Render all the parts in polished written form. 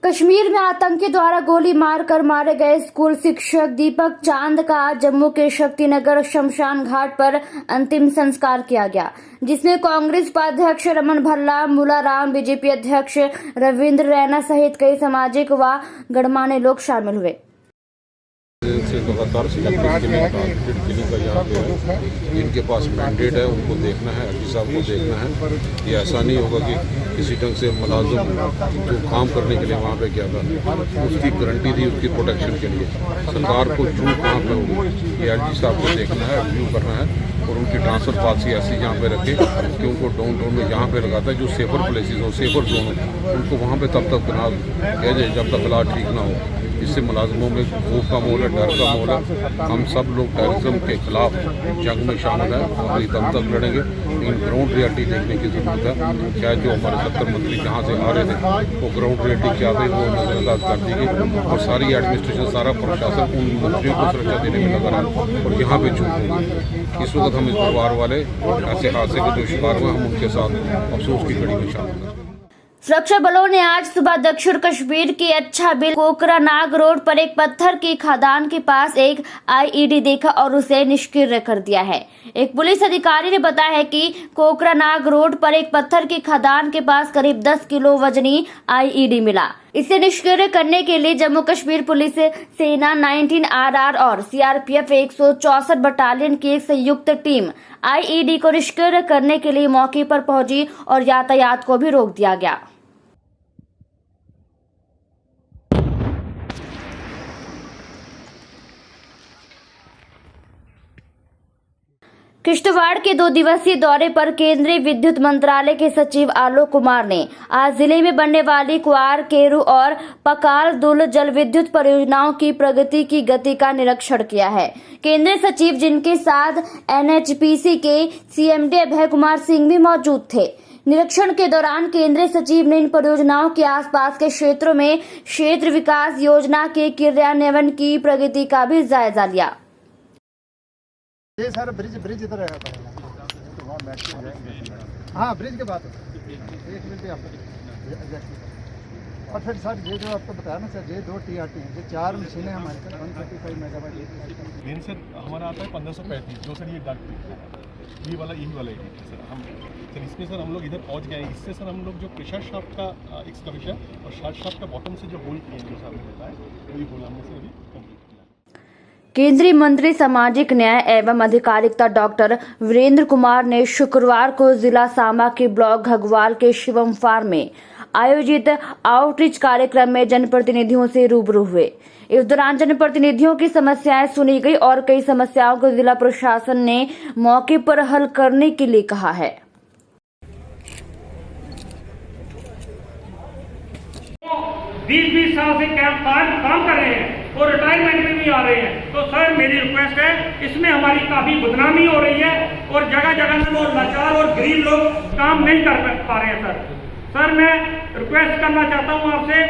कश्मीर में आतंकी द्वारा गोली मारकर मारे गए स्कूल शिक्षक दीपक चांद का आज जम्मू के शक्तिनगर शमशान घाट पर अंतिम संस्कार किया गया, जिसमें कांग्रेस उपाध्यक्ष रमन भल्ला, मूलाराम, बीजेपी अध्यक्ष रविंद्र रैना सहित कई सामाजिक व गणमान्य लोग शामिल हुए। से लगातार किलिंग का यहाँ पे है, जिनके पास मैंडेट है उनको देखना है, अजी साहब को देखना है। ये ऐसा नहीं होगा कि किसी ढंग से मुलाजिम जो काम करने के लिए वहाँ पे गया था उसकी गारंटी थी उसकी प्रोटेक्शन के लिए। सरकार को चूक कहाँ पे होगी, ये अजी साहब को देखना है, रिव्यू करना है और उनकी ट्रांसफर पॉलिसी ऐसी यहाँ पे रखे कि उनको डाउन टाउन में जहाँ पे लगाता है जो सेफर प्लेसेस हो, सेफर जोन हो, उनको वहाँ पे तब तक बना किया जाए जब तक हालात ठीक ना हो। इससे मुलाजमों में खौफ का माहौल है, डर का माहौल है। हम सब लोग टेररिज्म के खिलाफ जंग में शामिल हैं और दम तक लड़ेंगे, लेकिन ग्राउंड रियलिटी देखने की जरूरत है। क्या जो हमारे 70 मंत्री जहाँ से आ रहे थे वो ग्राउंड रियलिटी क्या है वो नजरअंदाज कर दी गई और सारी एडमिनिस्ट्रेशन, सारा प्रशासन उन मंत्रियों को सुरक्षा देने में लगा रहा और यहाँ पे चूक होगी। इस वक्त हम इस परिवार वाले ऐसे हादसे के जो शिकार हुए हम उनके साथ अफसोस की घड़ी में शामिल हैं। सुरक्षा बलों ने आज सुबह दक्षिण कश्मीर के अच्छा बिल कोकरानाग रोड पर एक पत्थर की खदान के पास एक आईईडी देखा और उसे निष्क्रिय कर दिया है। एक पुलिस अधिकारी ने बताया है कि कोकरानाग रोड पर एक पत्थर की खदान के पास करीब 10 किलो वजनी आईईडी मिला। इसे निष्क्रिय करने के लिए जम्मू कश्मीर पुलिस सेना 19RR और सीआरपीएफ 164 बटालियन की एक संयुक्त टीम आईईडी को निष्क्रिय करने के लिए मौके पर पहुंची और यातायात को भी रोक दिया गया। किश्तवाड़ के 2 दिवसीय दौरे पर केंद्रीय विद्युत मंत्रालय के सचिव आलोक कुमार ने आज जिले में बनने वाली क्वार, केरू और पकाल दुल जल विद्युत परियोजनाओं की प्रगति की गति का निरीक्षण किया है। केंद्रीय सचिव, जिनके साथ एनएचपीसी के सीएमडी अभय कुमार सिंह भी मौजूद थे। निरीक्षण के दौरान केंद्रीय सचिव ने इन परियोजनाओं के आसपास के क्षेत्रों में क्षेत्र विकास योजना के क्रियान्वयन की प्रगति का भी जायजा लिया। ये सर ब्रिज इधर है, हाँ ब्रिज के बाद 1 मिनट आपको। और फिर सर ये जो आपको बताया ना सर, ये 2 TRT हैं, ये 4 मशीनें हमारे सर 135 मेगावाट। मेन सर हमारा आता है 1535 जो सर ये डाक ये वाला यही वाला है सर। हम सर इसमें सर हम लोग इधर पहुंच गए। इससे सर हम लोग जो प्रेशर शाफ्ट का एक्सकवेशन और शाफ्ट का बॉटम से जो होल किए जो सामने होता है वही होल हमने सर अभी कंप्लीट किया। केंद्रीय मंत्री सामाजिक न्याय एवं अधिकारिता डॉक्टर वीरेंद्र कुमार ने शुक्रवार को जिला सामा के ब्लॉक घगवाल के शिवम फार्म में आयोजित आउटरीच कार्यक्रम में जनप्रतिनिधियों से रूबरू हुए। इस दौरान जनप्रतिनिधियों की समस्याएं सुनी गई और कई समस्याओं को जिला प्रशासन ने मौके पर हल करने के लिए कहा है। 20 साल से काम कर रहे हैं और रिटायरमेंट में भी आ रहे हैं। तो सर मेरी रिक्वेस्ट है, इसमें हमारी काफी बदनामी हो रही है और जगह जगह में वो लाचार और गरीब लोग काम नहीं कर पा रहे हैं। सर मैं रिक्वेस्ट करना चाहता हूँ आपसे,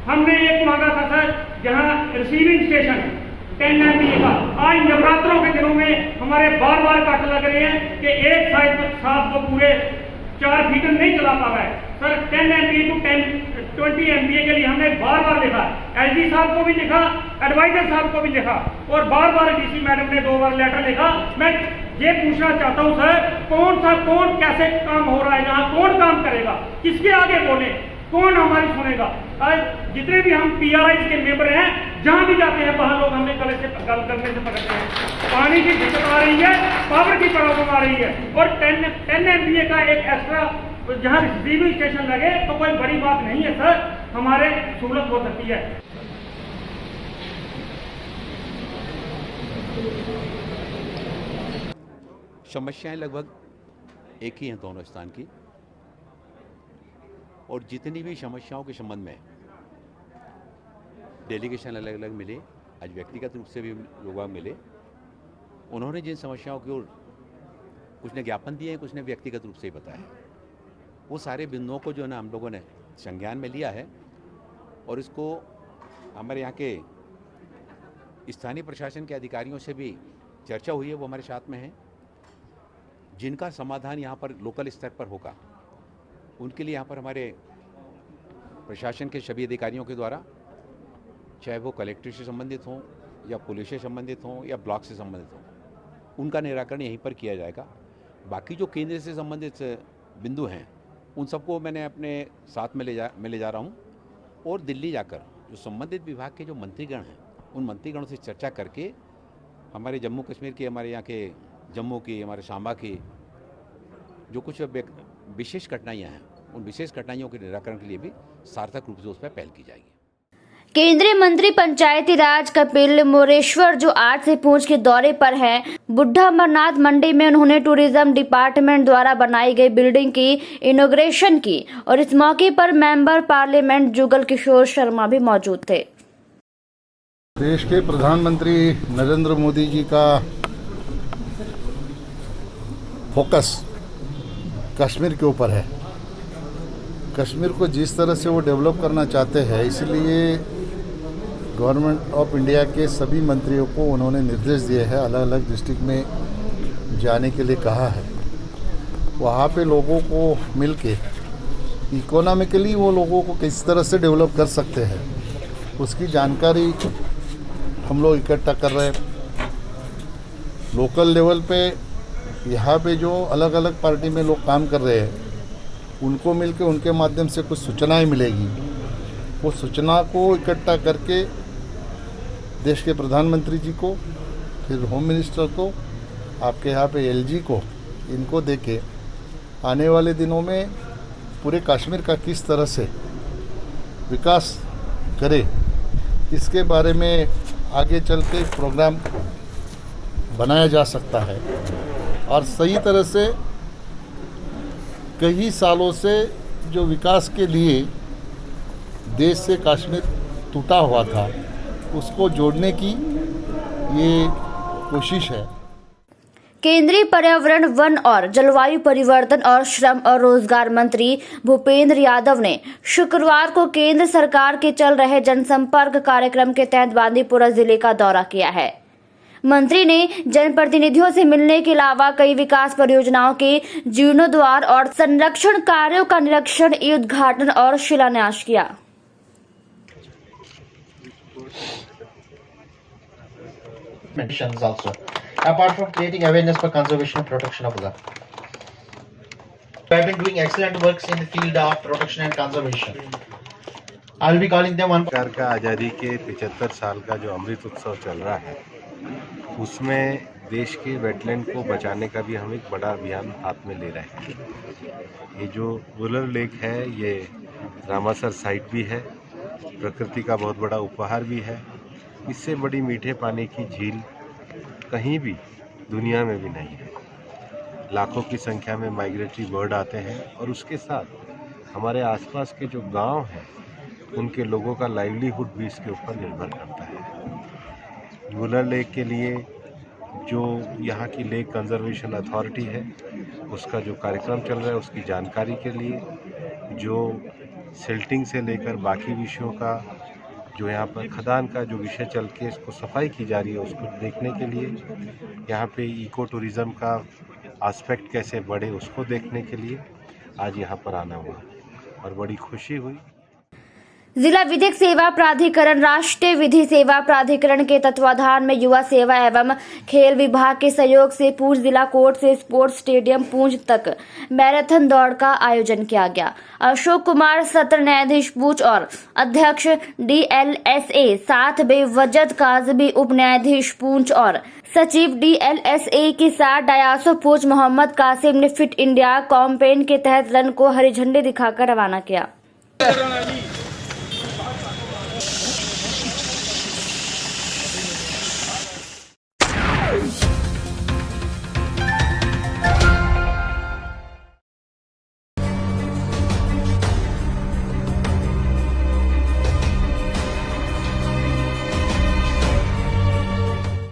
हमने एक मांगा था सर, जहाँ रिसीविंग स्टेशन 10 MVA का, आज नवरात्रों के दिनों में हमारे बार बार कट लग रहे हैं कि एक साथ को पूरे 4 फीट नहीं चला पा रहा है। सर 10 MVA टू 20 MVA के लिए हमने बार बार लिखा, एसडी साहब को भी लिखा, एडवाइजर साहब को भी लिखा और बार बार डीसी मैडम ने 2 बार लेटर लिखा। मैं ये पूछना चाहता हूँ सर, कौन कैसे काम हो रहा है, जहाँ कौन काम करेगा, किसके आगे बोले, कौन हमारी सुनेगा। आज जितने भी हम PRIs के मेंबर हैं, जहाँ भी जाते हैं वहाँ लोग हमें गले से गल करने से पकड़ते हैं। पानी की दिक्कत आ रही है, पावर की प्रॉब्लम आ रही है और 10 MVA का एक एक्स्ट्रा जहाँ रिसीविंग स्टेशन लगे तो कोई बड़ी बात नहीं है सर, हमारे सहूलत हो सकती है। समस्याएं लगभग एक ही हैं दोनों स्थान की, और जितनी भी समस्याओं के संबंध में डेलीगेशन अलग अलग मिले, आज व्यक्तिगत रूप से भी लोग मिले, उन्होंने जिन समस्याओं की ओर कुछ ने ज्ञापन दिए हैं, कुछ ने व्यक्तिगत रूप से ही बताया, वो सारे बिंदुओं को जो है ना हम लोगों ने संज्ञान में लिया है और इसको हमारे यहाँ के स्थानीय प्रशासन के अधिकारियों से भी चर्चा हुई है, वो हमारे साथ में हैं। जिनका समाधान यहाँ पर लोकल स्तर पर होगा, उनके लिए यहाँ पर हमारे प्रशासन के सभी अधिकारियों के द्वारा, चाहे वो कलेक्ट्रेट से संबंधित हों या पुलिस से संबंधित हों या ब्लॉक से संबंधित हों, उनका निराकरण यहीं पर किया जाएगा। बाकी जो केंद्र से संबंधित बिंदु हैं, उन सबको मैंने अपने साथ में ले जा रहा हूँ, और दिल्ली जाकर जो संबंधित विभाग के जो मंत्रीगण हैं, उन मंत्रीगणों से चर्चा करके हमारे जम्मू कश्मीर के, हमारे यहाँ के जम्मू की, हमारे सांबा की जो कुछ विशेष कठिनाइयाँ हैं, उन विशेष कठिनाइयों के निराकरण के लिए भी सार्थक रूप से उस पर पहल की जाएगी। केंद्रीय मंत्री पंचायती राज कपिल मोरेश्वर जो आज से पूंछ के दौरे पर हैं, बुढ़ा अमरनाथ मंडी में उन्होंने टूरिज्म डिपार्टमेंट द्वारा बनाई गई बिल्डिंग की इनॉग्रेशन की और इस मौके पर मेंबर पार्लियामेंट जुगल किशोर शर्मा भी मौजूद थे। देश के प्रधानमंत्री नरेंद्र मोदी जी का फोकस कश्मीर के ऊपर है। कश्मीर को जिस तरह से वो डेवलप करना चाहते हैं, इसलिए गवर्नमेंट ऑफ इंडिया के सभी मंत्रियों को उन्होंने निर्देश दिए हैं, अलग अलग डिस्ट्रिक्ट में जाने के लिए कहा है। वहाँ पे लोगों को मिल के इकोनॉमिकली वो लोगों को किस तरह से डेवलप कर सकते हैं, उसकी जानकारी हम लोग इकट्ठा कर रहे हैं। लोकल लेवल पे यहाँ पे जो अलग अलग पार्टी में लोग काम कर रहे हैं, उनको मिलके उनके माध्यम से कुछ सूचनाएं मिलेगी। वो सूचना को इकट्ठा करके देश के प्रधानमंत्री जी को, फिर होम मिनिस्टर को, आपके यहाँ पे एलजी को, इनको देके आने वाले दिनों में पूरे कश्मीर का किस तरह से विकास करे, इसके बारे में आगे चल के प्रोग्राम बनाया जा सकता है। और सही तरह से कई सालों से जो विकास के लिए देश से कश्मीर टूटा हुआ था, उसको जोड़ने की ये कोशिश है। केंद्रीय पर्यावरण, वन और जलवायु परिवर्तन और श्रम और रोजगार मंत्री भूपेंद्र यादव ने शुक्रवार को केंद्र सरकार के चल रहे जनसंपर्क कार्यक्रम के तहत बांदीपुरा जिले का दौरा किया है। मंत्री ने जनप्रतिनिधियों से मिलने के अलावा कई विकास परियोजनाओं के जीर्णोद्धार और संरक्षण कार्यों का निरीक्षण, उद्घाटन और शिलान्यास किया। Missions also, apart from creating awareness for conservation and protection of the. I have been doing excellent works in the field of protection and conservation. I will be calling them one. सरकार का आज़ादी के 75 साल का जो अमृत उत्सव चल रहा है, उसमें देश के वेटलैंड को बचाने का भी हम एक बड़ा अभियान हाथ में ले रहे हैं। ये जो वुलर लेक है, ये रामासर साइट भी है, प्रकृति का बहुत बड़ा उपहार भी है। इससे बड़ी मीठे पानी की झील कहीं भी दुनिया में भी नहीं है। लाखों की संख्या में माइग्रेटरी बर्ड आते हैं और उसके साथ हमारे आसपास के जो गांव हैं, उनके लोगों का लाइवलीहुड भी इसके ऊपर निर्भर करता है। वुलर लेक के लिए जो यहाँ की लेक कंजर्वेशन अथॉरिटी है, उसका जो कार्यक्रम चल रहा है, उसकी जानकारी के लिए, जो सिल्टिंग से लेकर बाकी विषयों का, जो यहाँ पर खदान का जो विषय चल के इसको सफाई की जा रही है, उसको देखने के लिए, यहाँ पे इको टूरिज़्म का एस्पेक्ट कैसे बढ़े, उसको देखने के लिए आज यहाँ पर आना हुआ और बड़ी खुशी हुई। जिला विधिक सेवा प्राधिकरण, राष्ट्रीय विधि सेवा प्राधिकरण के तत्वाधान में युवा सेवा एवं खेल विभाग के सहयोग से पूंछ जिला कोर्ट से स्पोर्ट्स स्टेडियम पूंछ तक मैराथन दौड़ का आयोजन किया गया। अशोक कुमार सत्र न्यायाधीश पूंछ और अध्यक्ष DLSA, साथ बेवजद काजबी उप न्यायाधीश पूंछ और सचिव DLSA के साथ डायासो पूंछ मोहम्मद कासिम ने फिट इंडिया कैंपेन के तहत रन को हरी झंडी दिखाकर रवाना किया।